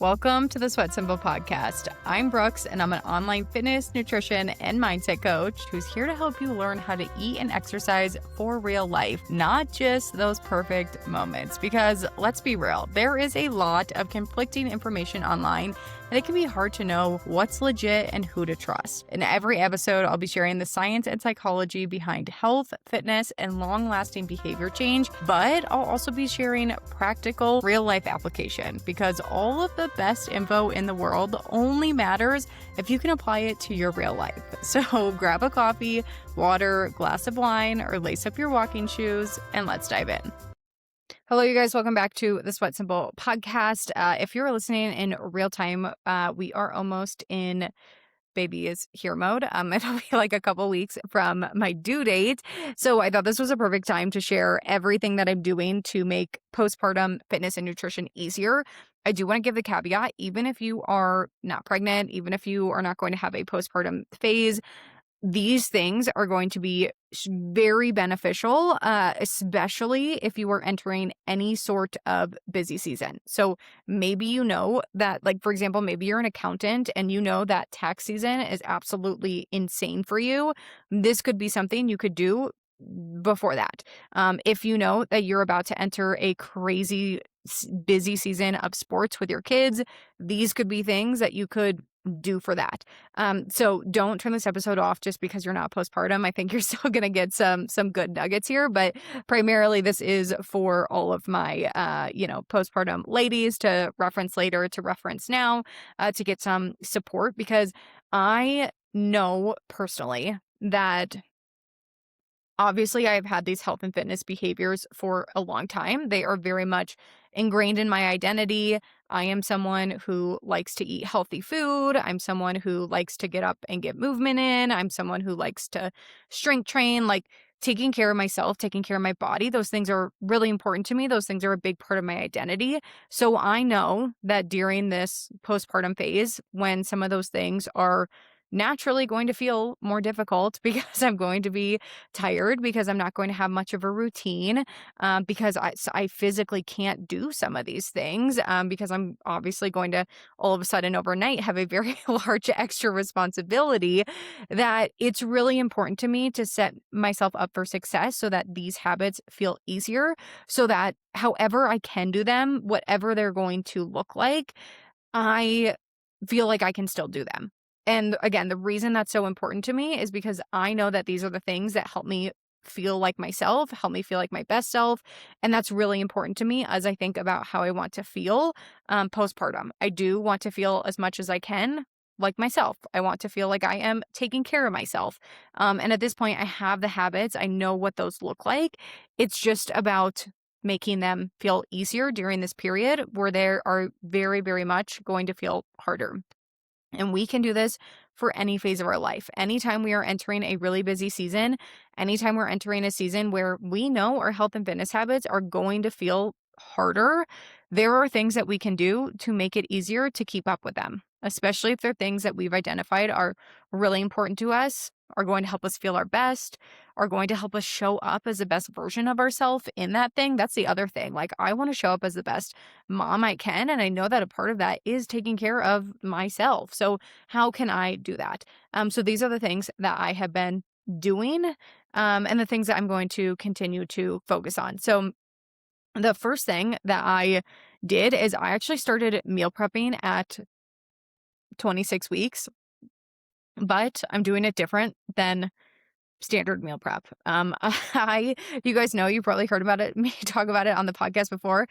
Welcome to the Sweat Simple podcast. I'm Brooks, and I'm an online fitness, nutrition, and mindset coach who's here to help you learn how to eat and exercise for real life, not just those perfect moments. Because let's be real, there is a lot of conflicting information online, and it can be hard to know what's legit and who to trust. In every episode, I'll be sharing the science and psychology behind health, fitness, and long-lasting behavior change, but I'll also be sharing practical, real-life application because all of the best info in the world only matters if you can apply it to your real life. So grab a coffee, water, glass of wine, or lace up your walking shoes, and let's dive in. Hello, you guys. Welcome back to the Sweat Simple podcast. If you're listening in real time, we are almost in baby is here mode. It'll be like a couple weeks from my due date. So I thought this was a perfect time to share everything that I'm doing to make postpartum fitness and nutrition easier. I do want to give the caveat, even if you are not pregnant, even if you are not going to have a postpartum phase, these things are going to be very beneficial, especially if you are entering any sort of busy season. So maybe you know that, like, for example, maybe you're an accountant and you know that tax season is absolutely insane for you. This could be something you could do before that. If you know that you're about to enter a crazy busy season of sports with your kids, these could be things that you could do for that. So don't turn this episode off just because you're not postpartum. I think you're still going to get some good nuggets here, but primarily this is for all of my, postpartum ladies to reference later, to reference now, to get some support, because I know personally that obviously I've had these health and fitness behaviors for a long time. They are very much ingrained in my identity. I am someone who likes to eat healthy food. I'm someone who likes to get up and get movement in. I'm someone who likes to strength train, like taking care of myself, taking care of my body. Those things are really important to me. Those things are a big part of my identity. So I know that during this postpartum phase, when some of those things are naturally going to feel more difficult because I'm going to be tired, because I'm not going to have much of a routine, because I physically can't do some of these things, because I'm obviously going to all of a sudden overnight have a very large extra responsibility, that it's really important to me to set myself up for success so that these habits feel easier, so that however I can do them, whatever they're going to look like, I feel like I can still do them. And again, the reason that's so important to me is because I know that these are the things that help me feel like myself, help me feel like my best self. And that's really important to me as I think about how I want to feel postpartum. I do want to feel as much as I can like myself. I want to feel like I am taking care of myself. And at this point, I have the habits. I know what those look like. It's just about making them feel easier during this period where they are very, very much going to feel harder. And we can do this for any phase of our life. Anytime we are entering a really busy season, anytime we're entering a season where we know our health and fitness habits are going to feel harder, there are things that we can do to make it easier to keep up with them, especially if they're things that we've identified are really important to us, are going to help us feel our best, are going to help us show up as the best version of ourselves in that thing. That's the other thing. Like, I want to show up as the best mom I can. And I know that a part of that is taking care of myself. So how can I do that? So these are the things that I have been doing, and the things that I'm going to continue to focus on. So the first thing that I did is I actually started meal prepping at 26 weeks, but I'm doing it different than standard meal prep. You guys know, you probably heard about it, me talk about it on the podcast before.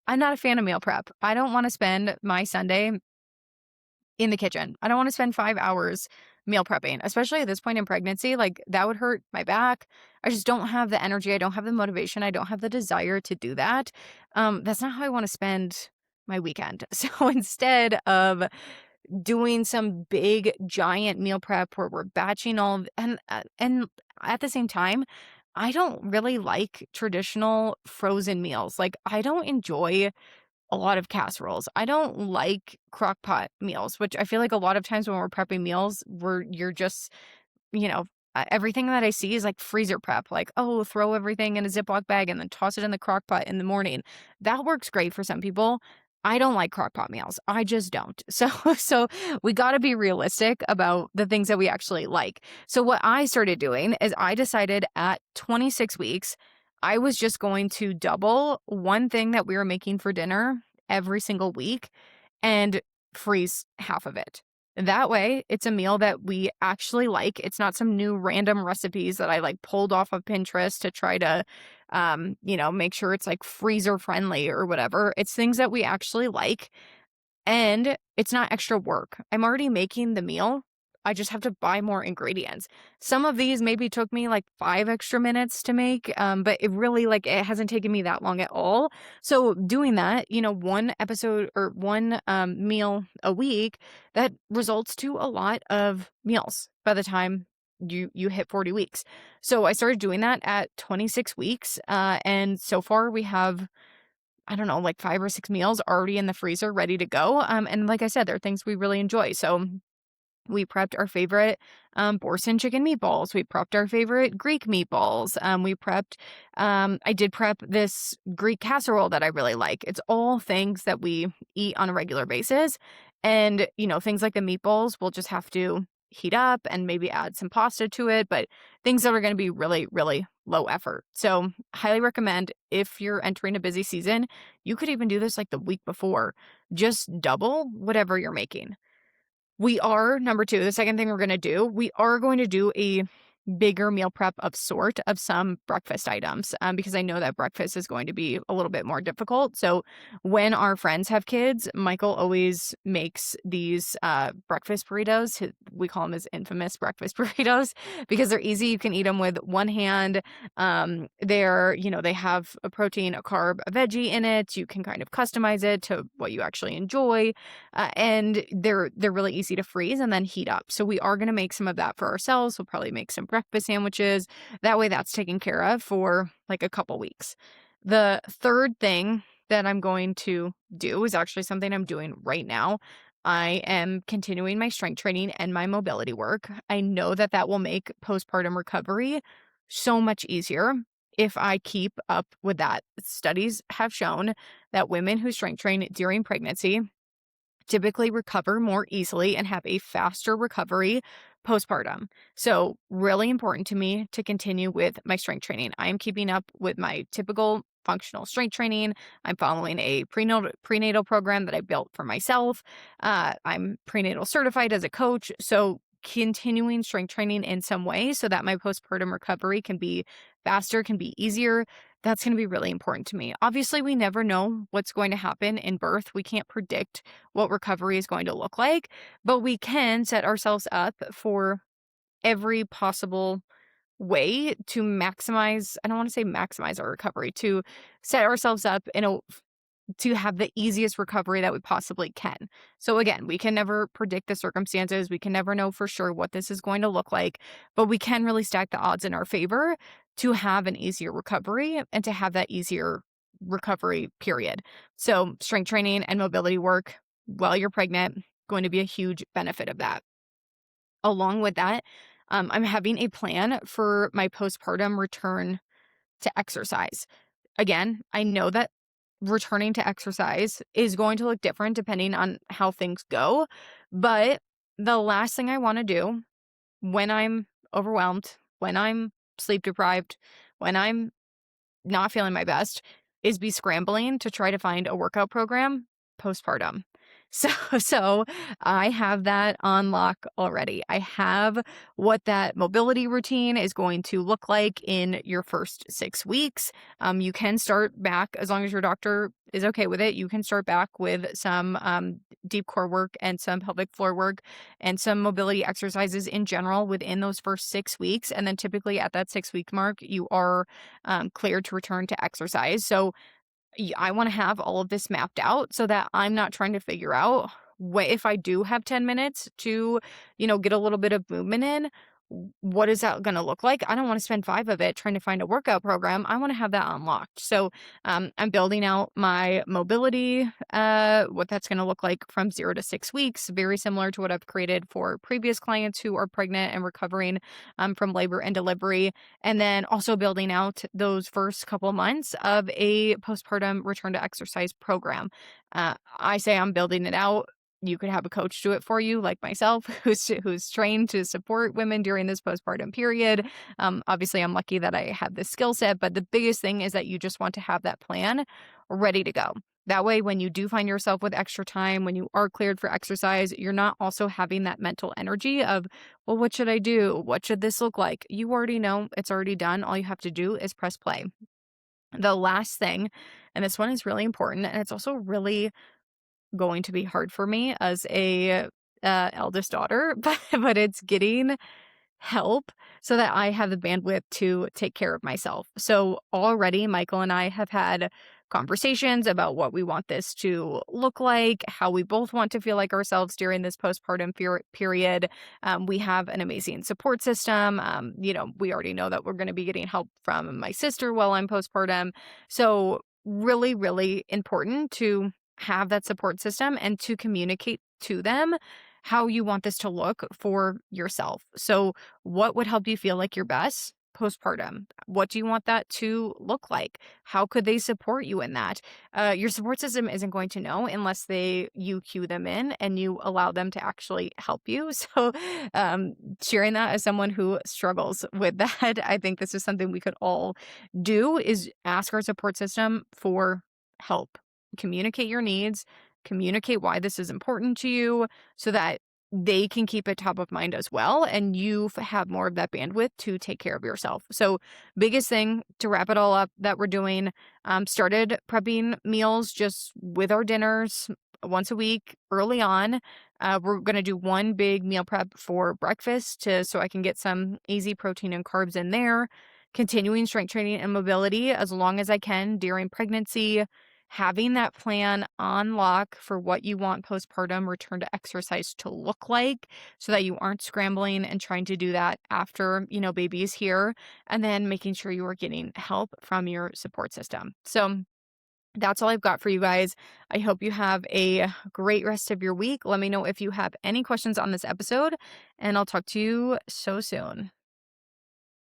I'm not a fan of meal prep. I don't want to spend my Sunday in the kitchen. I don't want to spend 5 hours meal prepping, especially at this point in pregnancy. Like, that would hurt my back. I just don't have the energy. I don't have the motivation. I don't have the desire to do that. That's not how I want to spend my weekend. So instead of doing some big giant meal prep where we're batching and at the same time, I don't really like traditional frozen meals. Like, I don't enjoy a lot of casseroles. I don't like crock pot meals, which I feel like a lot of times when we're prepping meals, you're just, everything that I see is like freezer prep, like, oh, throw everything in a Ziploc bag and then toss it in the crock pot in the morning. That works great for some people. I don't like crock pot meals. I just don't. So we got to be realistic about the things that we actually like. So what I started doing is I decided at 26 weeks, I was just going to double one thing that we were making for dinner every single week and freeze half of it. That way, it's a meal that we actually like. It's not some new random recipes that I like pulled off of Pinterest to try to make sure it's like freezer friendly or whatever. It's things that we actually like and it's not extra work. I'm already making the meal. I just have to buy more ingredients. Some of these maybe took me like 5 extra minutes to make, but it really like it hasn't taken me that long at all. So doing that, one episode or one meal a week, that results to a lot of meals by the time you hit 40 weeks. So I started doing that at 26 weeks, and so far we have I don't know, like 5 or 6 meals already in the freezer ready to go, and like I said, they're things we really enjoy, so we prepped our favorite, Boursin chicken meatballs. We prepped our favorite Greek meatballs. I did prep this Greek casserole that I really like. It's all things that we eat on a regular basis. And, things like the meatballs, we'll just have to heat up and maybe add some pasta to it, but things that are going to be really, really low effort. So, highly recommend if you're entering a busy season, you could even do this like the week before. Just double whatever you're making. We are number 2, the second thing we're gonna do, we are going to do a bigger meal prep of sort of some breakfast items, because I know that breakfast is going to be a little bit more difficult. So when our friends have kids, Michael always makes these breakfast burritos. We call them his infamous breakfast burritos because they're easy. You can eat them with one hand. They have a protein, a carb, a veggie in it. You can kind of customize it to what you actually enjoy, and they're really easy to freeze and then heat up. So we are going to make some of that for ourselves. We'll probably make some breakfast sandwiches. That way that's taken care of for like a couple weeks. The third thing that I'm going to do is actually something I'm doing right now. I am continuing my strength training and my mobility work. I know that that will make postpartum recovery so much easier if I keep up with that. Studies have shown that women who strength train during pregnancy typically recover more easily and have a faster recovery postpartum. So, really important to me to continue with my strength training. I am keeping up with my typical functional strength training. I'm following a prenatal program that I built for myself. I'm prenatal certified as a coach. So, continuing strength training in some way so that my postpartum recovery can be faster, can be easier. That's going to be really important to me. Obviously, we never know what's going to happen in birth. We can't predict what recovery is going to look like, but we can set ourselves up for every possible way to maximize, I don't want to say maximize our recovery, to set ourselves up to have the easiest recovery that we possibly can. So again, we can never predict the circumstances. We can never know for sure what this is going to look like, but we can really stack the odds in our favor to have an easier recovery and to have that easier recovery period. So strength training and mobility work while you're pregnant, going to be a huge benefit of that. Along with that, I'm having a plan for my postpartum return to exercise. Again, I know that returning to exercise is going to look different depending on how things go. But the last thing I want to do when I'm overwhelmed, when I'm sleep deprived, when I'm not feeling my best is be scrambling to try to find a workout program postpartum. So I have that on lock already. I have what that mobility routine is going to look like in your first 6 weeks. You can start back as long as your doctor is okay with it. You can start back with some deep core work and some pelvic floor work and some mobility exercises in general within those first 6 weeks. And then typically at that 6-week mark, you are cleared to return to exercise. So I want to have all of this mapped out so that I'm not trying to figure out what if I do have 10 minutes to, get a little bit of movement in, what is that going to look like? I don't want to spend 5 of it trying to find a workout program. I want to have that unlocked. So I'm building out my mobility, what that's going to look like from 0 to 6 weeks, very similar to what I've created for previous clients who are pregnant and recovering from labor and delivery. And then also building out those first couple months of a postpartum return to exercise program. I say I'm building it out. You could have a coach do it for you, like myself, who's trained to support women during this postpartum period. Obviously, I'm lucky that I have this skill set, but the biggest thing is that you just want to have that plan ready to go. That way, when you do find yourself with extra time, when you are cleared for exercise, you're not also having that mental energy of, well, what should I do? What should this look like? You already know it's already done. All you have to do is press play. The last thing, and this one is really important, and it's also really going to be hard for me as a eldest daughter, but it's getting help so that I have the bandwidth to take care of myself. So already Michael and I have had conversations about what we want this to look like, how we both want to feel like ourselves during this postpartum period. We have an amazing support system. We already know that we're going to be getting help from my sister while I'm postpartum. So really, really important to have that support system and to communicate to them how you want this to look for yourself. So, what would help you feel like your best postpartum? What do you want that to look like? How could they support you in that? Your support system isn't going to know unless you cue them in and you allow them to actually help you. So, sharing that as someone who struggles with that, I think this is something we could all do: is ask our support system for help. Communicate your needs, communicate why this is important to you so that they can keep it top of mind as well. And you have more of that bandwidth to take care of yourself. So, biggest thing to wrap it all up that we're doing, started prepping meals just with our dinners once a week early on. We're going to do one big meal prep for breakfast so I can get some easy protein and carbs in there. Continuing strength training and mobility as long as I can during pregnancy, having that plan on lock for what you want postpartum return to exercise to look like so that you aren't scrambling and trying to do that after, baby is here, and then making sure you are getting help from your support system. So that's all I've got for you guys. I hope you have a great rest of your week. Let me know if you have any questions on this episode, and I'll talk to you so soon.